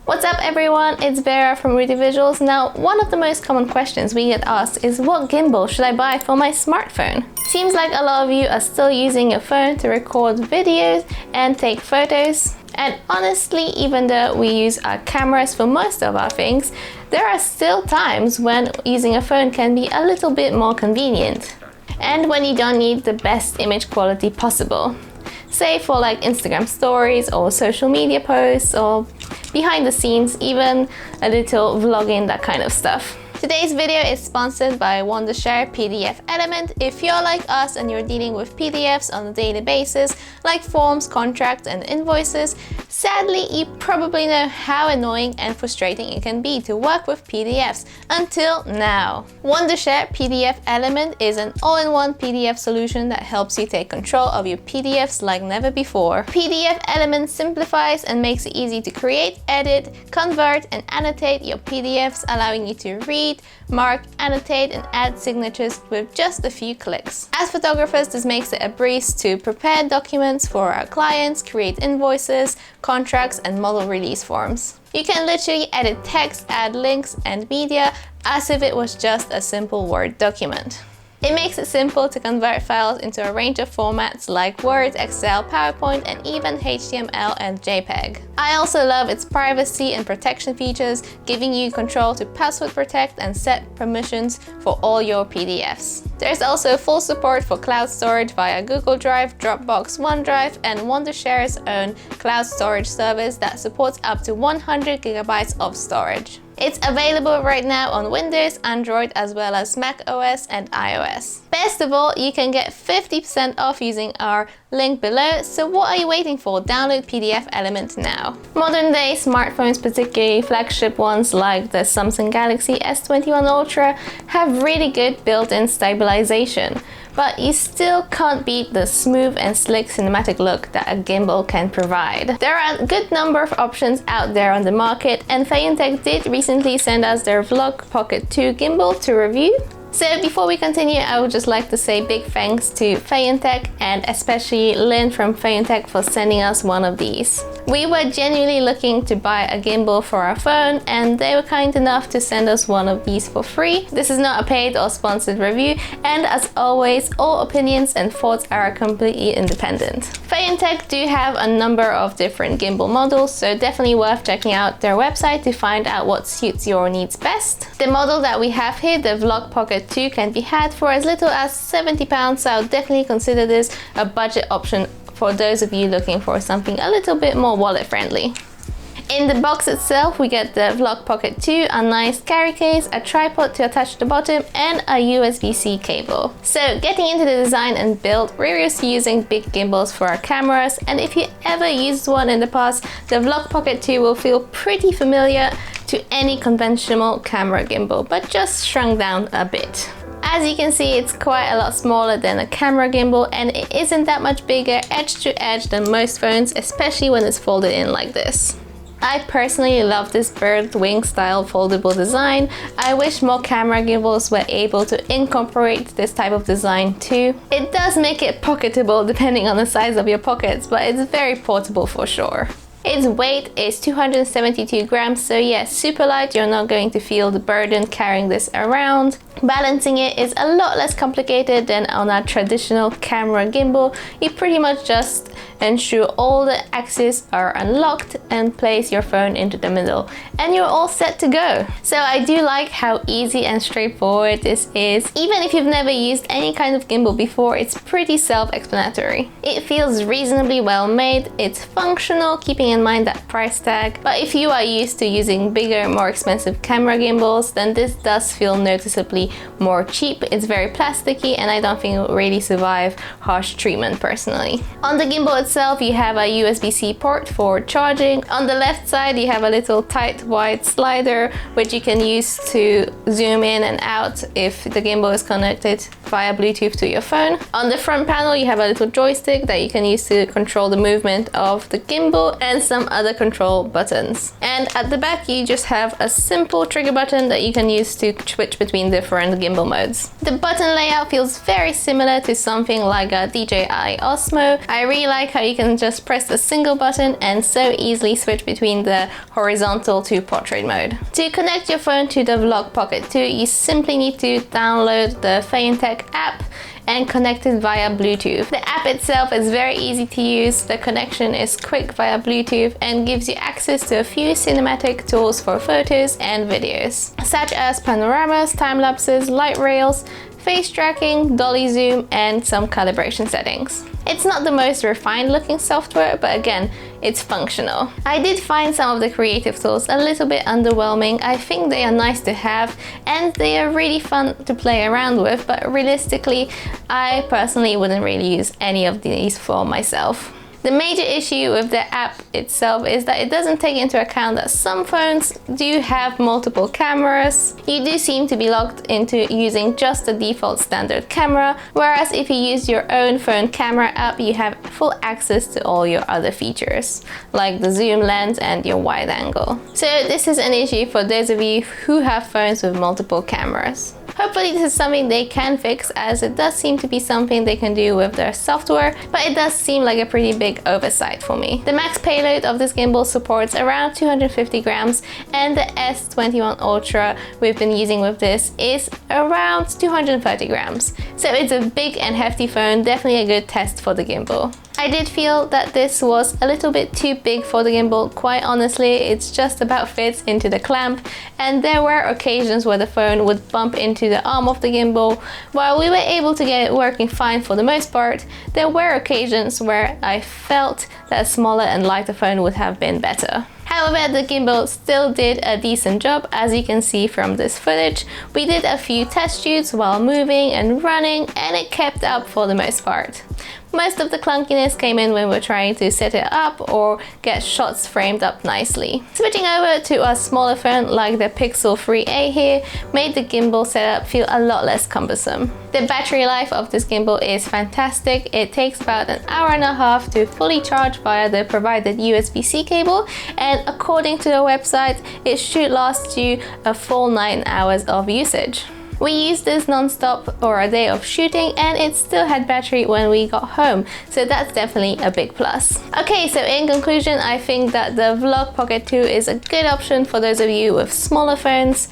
What's up everyone, it's Vera from Rudy Visuals. Now, one of the most common questions we get asked is what gimbal should I buy for my smartphone? Seems like a lot of you are still using your phone to record videos and take photos. And honestly, even though we use our cameras for most of our things, there are still times when using a phone can be a little bit more convenient. And when you don't need the best image quality possible. Say for like Instagram stories or social media posts or behind the scenes, even a little vlogging, that kind of stuff. Today's video is sponsored by Wondershare PDFelement. If you're like us and you're dealing with PDFs on a daily basis, like forms, contracts, and invoices, sadly, you probably know how annoying and frustrating it can be to work with PDFs until now. Wondershare PDFelement is an all-in-one PDF solution that helps you take control of your PDFs like never before. PDFelement simplifies and makes it easy to create, edit, convert, and annotate your PDFs, allowing you to read, mark, annotate, and add signatures with just a few clicks. As photographers, this makes it a breeze to prepare documents for our clients, create invoices, contracts, and model release forms. You can literally edit text, add links, and media as if it was just a simple Word document. It makes it simple to convert files into a range of formats like Word, Excel, PowerPoint, and even HTML and JPEG. I also love its privacy and protection features, giving you control to password protect and set permissions for all your PDFs. There's also full support for cloud storage via Google Drive, Dropbox, OneDrive, and Wondershare's own cloud storage service that supports up to 100 gigabytes of storage. It's available right now on Windows, Android, as well as Mac OS and iOS. Best of all, you can get 50% off using our link below, so what are you waiting for? Download PDFelement now. Modern day smartphones, particularly flagship ones like the Samsung Galaxy S21 Ultra, have really good built-in stabilization. But you still can't beat the smooth and slick cinematic look that a gimbal can provide. There are a good number of options out there on the market, and Feiyutech did recently send us their Vlog Pocket 2 gimbal to review. So before we continue, I would just like to say big thanks to Feiyutech and especially Lynn from Feiyutech for sending us one of these. We were genuinely looking to buy a gimbal for our phone, and they were kind enough to send us one of these for free. This is not a paid or sponsored review, and as always, all opinions and thoughts are completely independent. Feiyutech do have a number of different gimbal models, so definitely worth checking out their website to find out what suits your needs best. The model that we have here, the Vlog Pocket 2, can be had for as little as £70, so I would definitely consider this a budget option for those of you looking for something a little bit more wallet friendly. In the box itself, we get the Vlog Pocket 2, a nice carry case, a tripod to attach to the bottom, and a USB-C cable. So getting into the design and build, we're used to using big gimbals for our cameras, and if you ever used one in the past, the Vlog Pocket 2 will feel pretty familiar to any conventional camera gimbal, but just shrunk down a bit. As you can see, it's quite a lot smaller than a camera gimbal, and it isn't that much bigger edge to edge than most phones, especially when it's folded in like this. I personally love this bird wing style foldable design. I wish more camera gimbals were able to incorporate this type of design too. It does make it pocketable depending on the size of your pockets, but it's very portable for sure. Its weight is 272 grams, so yeah, super light. You're not going to feel the burden carrying this around. Balancing it is a lot less complicated than on a traditional camera gimbal. You pretty much just ensure all the axes are unlocked and place your phone into the middle, and you're all set to go. So I do like how easy and straightforward this is. Even if you've never used any kind of gimbal before, it's pretty self-explanatory. It feels reasonably well made, it's functional, keeping in mind that price tag. But if you are used to using bigger, more expensive camera gimbals, then this does feel noticeably more cheap. It's very plasticky, and I don't think it will really survive harsh treatment personally. On the gimbal itself, you have a USB-C port for charging. On the left side, you have a little tight wide slider, which you can use to zoom in and out if the gimbal is connected via Bluetooth to your phone. On the front panel, you have a little joystick that you can use to control the movement of the gimbal and some other control buttons. And at the back, you just have a simple trigger button that you can use to switch between different gimbal modes. The button layout feels very similar to something like a DJI Osmo. I really like how you can just press a single button and so easily switch between the horizontal to portrait mode. To connect your phone to the Vlog Pocket 2, you simply need to download the Feiyutech app and connect it via Bluetooth. The app itself is very easy to use, the connection is quick via Bluetooth and gives you access to a few cinematic tools for photos and videos, such as panoramas, time-lapses, light rails, face tracking, dolly zoom, and some calibration settings. It's not the most refined looking software, but again, it's functional. I did find some of the creative tools a little bit underwhelming. I think they are nice to have and they are really fun to play around with, but realistically, I personally wouldn't really use any of these for myself. The major issue with the app itself is that it doesn't take into account that some phones do have multiple cameras. You do seem to be locked into using just the default standard camera, whereas if you use your own phone camera app, you have full access to all your other features, like the zoom lens and your wide angle. So this is an issue for those of you who have phones with multiple cameras. Hopefully this is something they can fix, as it does seem to be something they can do with their software, but it does seem like a pretty big oversight for me. The max payload of this gimbal supports around 250 grams and the S21 Ultra we've been using with this is around 230 grams. So it's a big and hefty phone, definitely a good test for the gimbal. I did feel that this was a little bit too big for the gimbal, quite honestly. It's just about fits into the clamp, and there were occasions where the phone would bump into the arm of the gimbal. While we were able to get it working fine for the most part, there were occasions where I felt that a smaller and lighter phone would have been better. However, the gimbal still did a decent job, as you can see from this footage. We did a few test shoots while moving and running, and it kept up for the most part. Most of the clunkiness came in when we're trying to set it up or get shots framed up nicely. Switching over to a smaller phone like the Pixel 3a here made the gimbal setup feel a lot less cumbersome. The battery life of this gimbal is fantastic. It takes about an hour and a half to fully charge via the provided USB-C cable, and according to the website, it should last you a full 9 hours of usage. We used this non-stop for a day of shooting and it still had battery when we got home, so that's definitely a big plus. Okay, so in conclusion, I think that the Vlog Pocket 2 is a good option for those of you with smaller phones.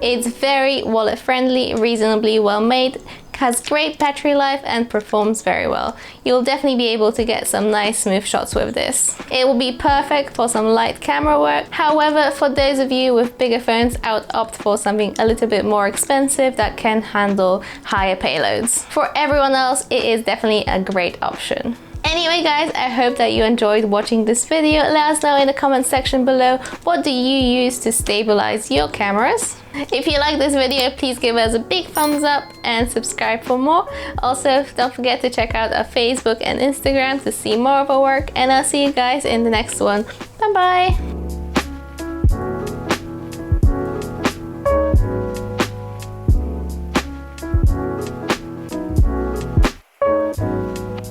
It's very wallet friendly, reasonably well made, has great battery life and performs very well. You'll definitely be able to get some nice smooth shots with this. It will be perfect for some light camera work. However, for those of you with bigger phones, I would opt for something a little bit more expensive that can handle higher payloads. For everyone else, it is definitely a great option. Anyway guys, I hope that you enjoyed watching this video. Let us know in the comment section below, what do you use to stabilize your cameras? If you like this video, please give us a big thumbs up and subscribe for more. Also, don't forget to check out our Facebook and Instagram to see more of our work, and I'll see you guys in the next one. Bye bye!